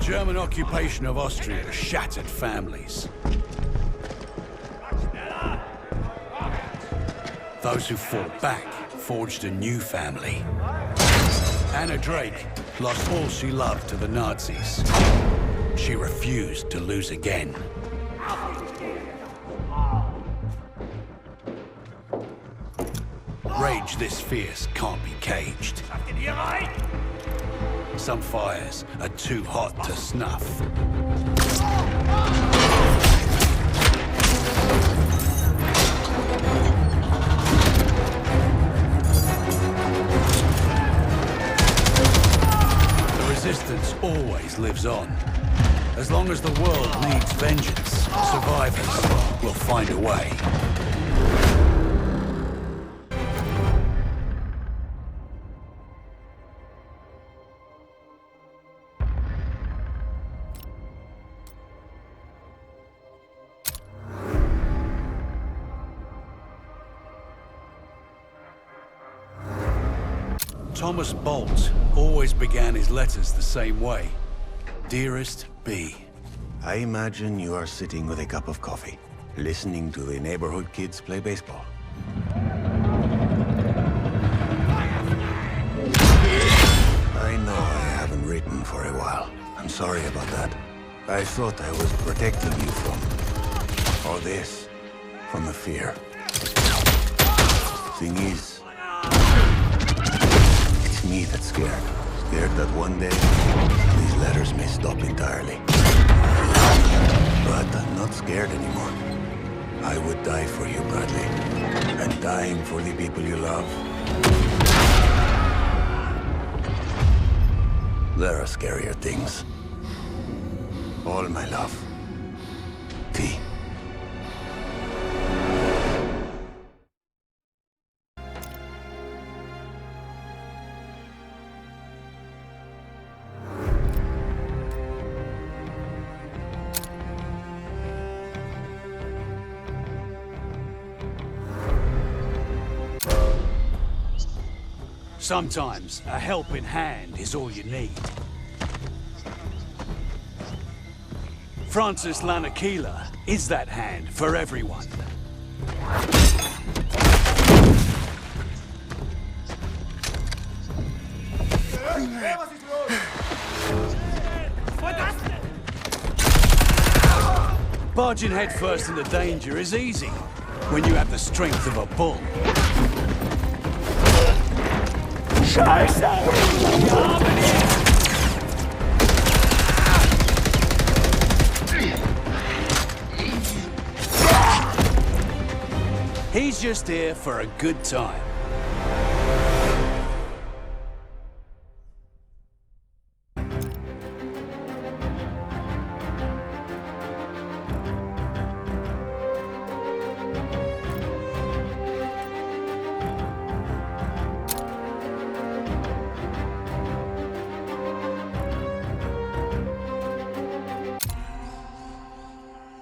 German occupation of Austria shattered families. Those who fought back forged a new family. Anna Drake lost all she loved to the Nazis. She refused to lose again. Rage this fierce can't be caged. Some fires are too hot to snuff. The resistance always lives on. As long as the world needs vengeance, survivors will find a way. Thomas Bolt always began his letters the same way. Dearest B. I imagine you are sitting with a cup of coffee, listening to the neighborhood kids play baseball. I know I haven't written for a while. I'm sorry about that. I thought I was protecting you from all this, from the fear. Thing is, it's me that's scared. Scared that one day, these letters may stop entirely. But I'm not scared anymore. I would die for you, Bradley. And dying for the people you love. There are scarier things. All my love. T. Sometimes a helping hand is all you need. Francis Lanakila is that hand for everyone. Barging headfirst into danger is easy when you have the strength of a bull. He's just here for a good time.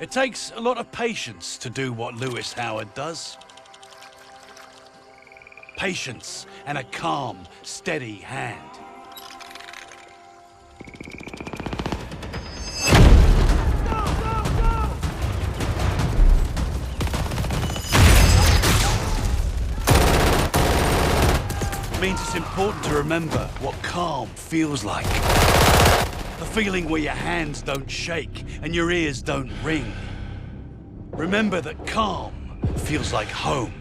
It takes a lot of patience to do what Lewis Howard does. Patience and a calm, steady hand. It means it's important to remember what calm feels like. The feeling where your hands don't shake and your ears don't ring. Remember that calm feels like home.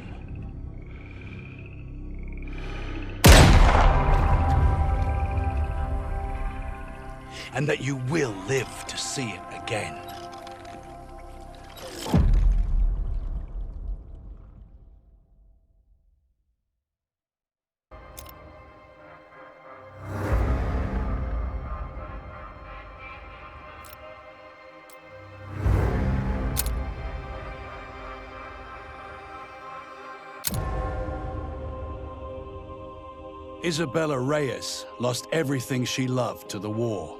And that you will live to see it again. Isabella Reyes lost everything she loved to the war.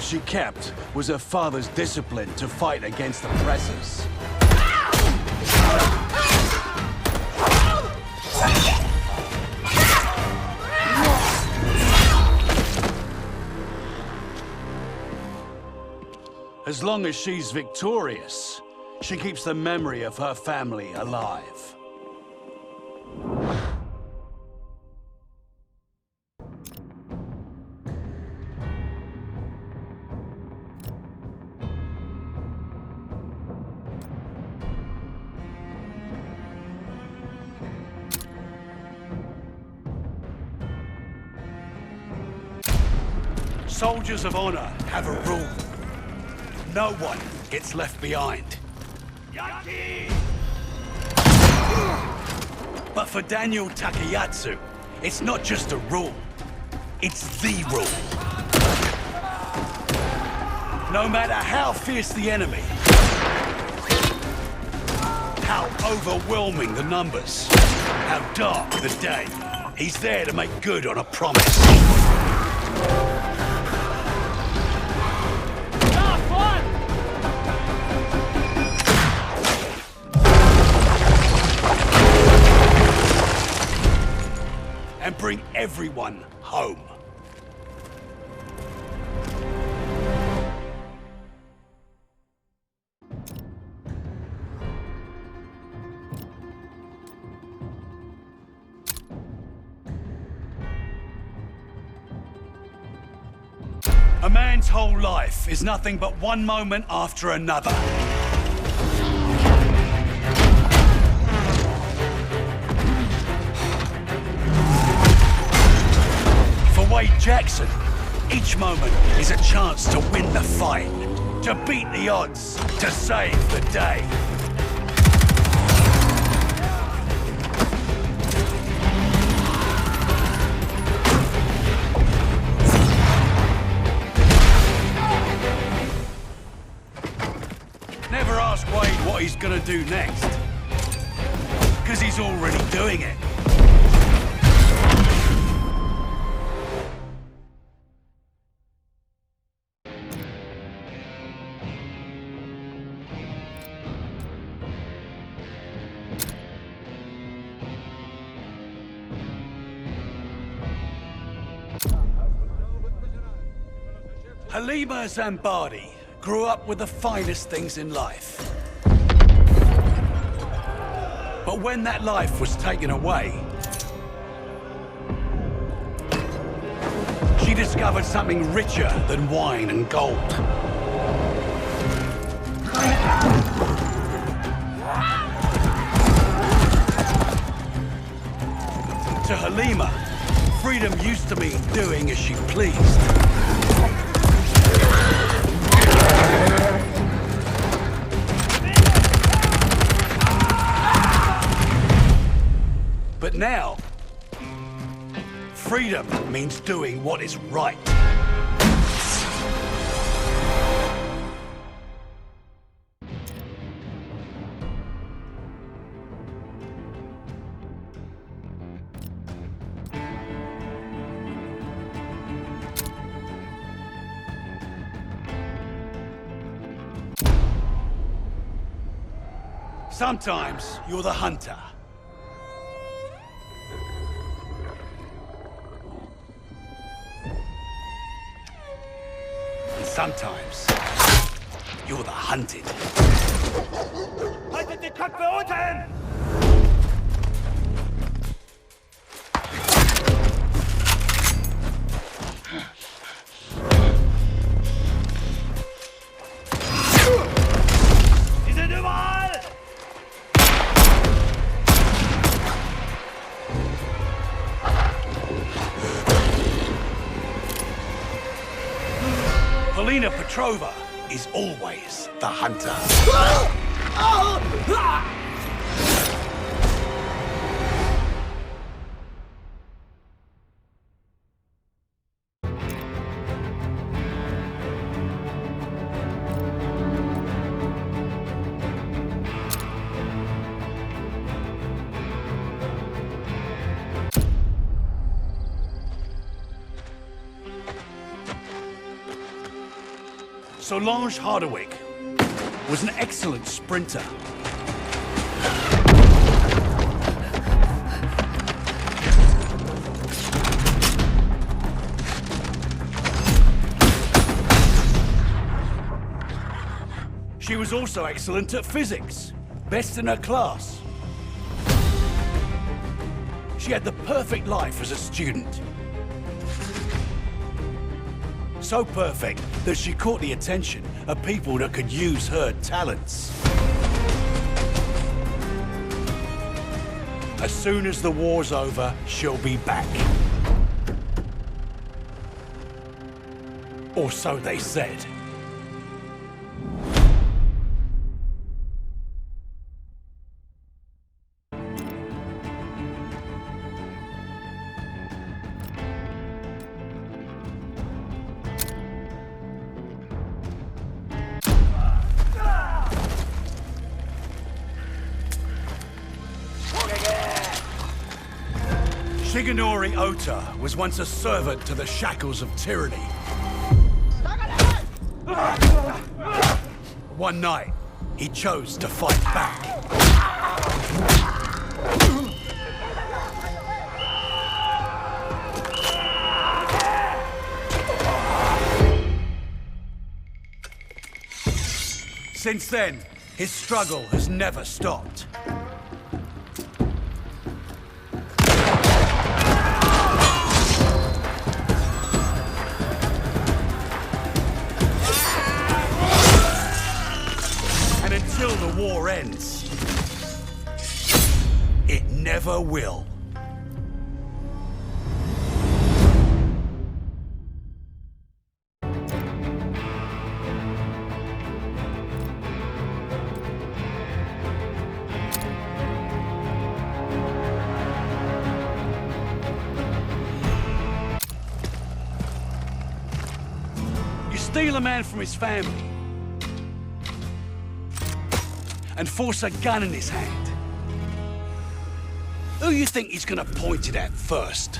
she kept was her father's discipline to fight against oppressors. As long as she's victorious, she keeps the memory of her family alive. Soldiers of honor have a rule. No one gets left behind. But for Daniel Takayatsu, it's not just a rule. It's the rule. No matter how fierce the enemy, how overwhelming the numbers, how dark the day, he's there to make good on a promise. And bring everyone home. A man's whole life is nothing but one moment after another. Wade Jackson, each moment is a chance to win the fight, to beat the odds, to save the day. Never ask Wade what he's gonna do next, because he's already doing it. Halima Zambadi grew up with the finest things in life. But when that life was taken away, she discovered something richer than wine and gold. To Halima, freedom used to mean doing as she pleased. But now, freedom means doing what is right. Sometimes you're the hunter. And sometimes you're the hunted. Haltet die Köpfe unten! Sie sind überall! Polina Petrova is always the hunter. Solange Hardwick was an excellent sprinter. She was also excellent at physics, best in her class. She had the perfect life as a student. So perfect that she caught the attention of people that could use her talents. As soon as the war's over, she'll be back. Or so they said. Shigenori Ota was once a servant to the shackles of tyranny. One night, he chose to fight back. Since then, his struggle has never stopped. Until the war ends, it never will. You steal a man from his family and force a gun in his hand. Who you think he's gonna point it at first?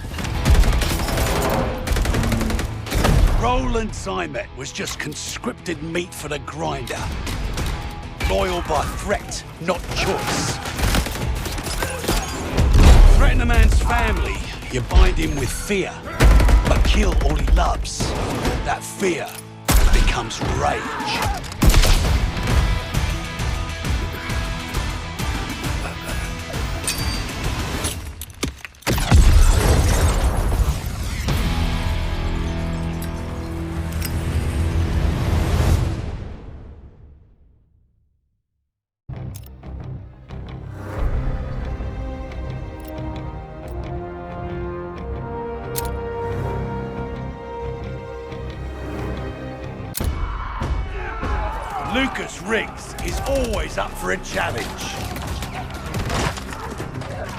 Roland Zymet was just conscripted meat for the grinder. Loyal by threat, not choice. Threaten a man's family, you bind him with fear. But kill all he loves. That fear becomes rage. Lucas Riggs is always up for a challenge.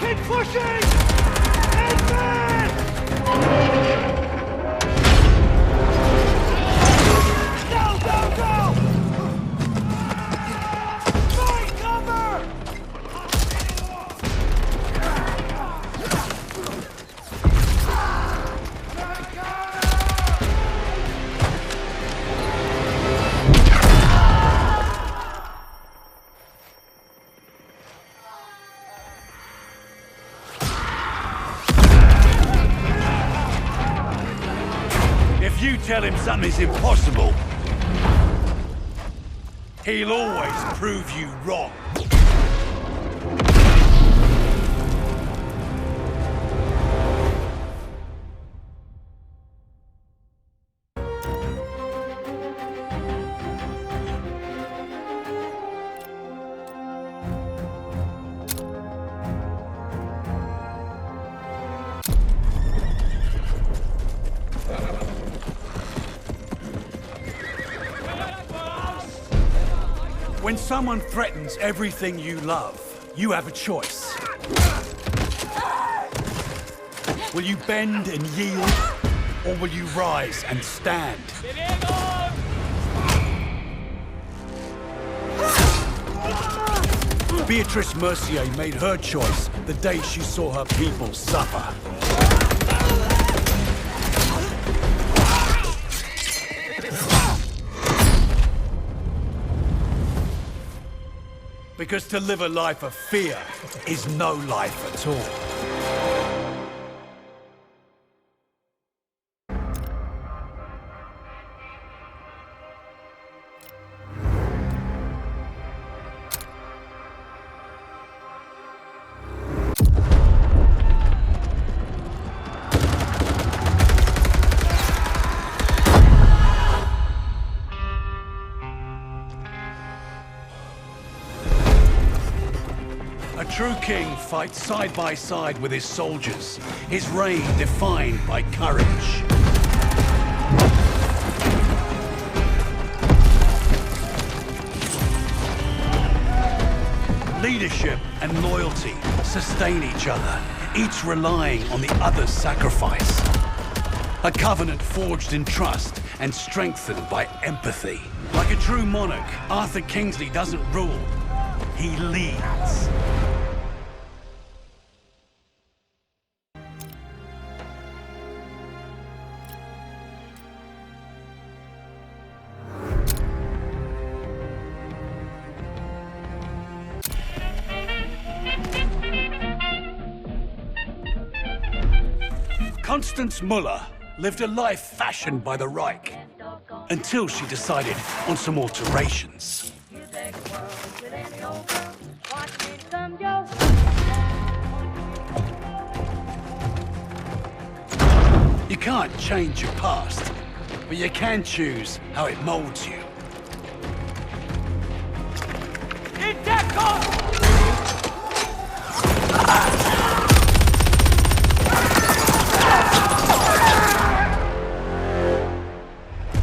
Keep pushing! Advance! Go, go, go! Find cover! If you tell him something's impossible, he'll always prove you wrong. When someone threatens everything you love, you have a choice. Will you bend and yield, or will you rise and stand? Beatrice Mercier made her choice the day she saw her people suffer. Because to live a life of fear is no life at all. A true king fights side by side with his soldiers, his reign defined by courage. Leadership and loyalty sustain each other, each relying on the other's sacrifice. A covenant forged in trust and strengthened by empathy. Like a true monarch, Arthur Kingsley doesn't rule, he leads. Constance Muller lived a life fashioned by the Reich until she decided on some alterations. You can't change your past, but you can choose how it molds you.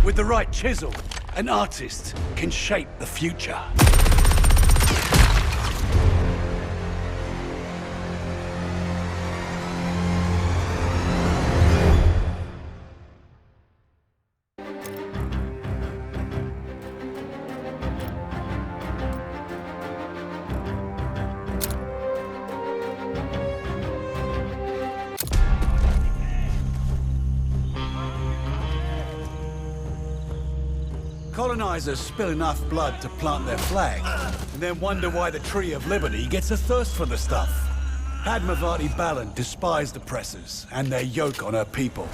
With the right chisel, an artist can shape the future. Colonizers spill enough blood to plant their flag, and then wonder why the Tree of Liberty gets a thirst for the stuff. Padmavati Balan despised oppressors and their yoke on her people.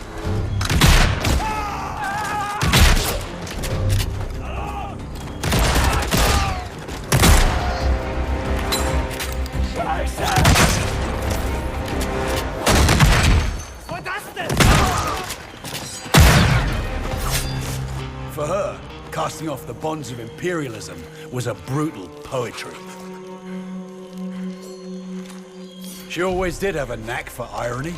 For her, casting off the bonds of imperialism was a brutal poetry. She always did have a knack for irony.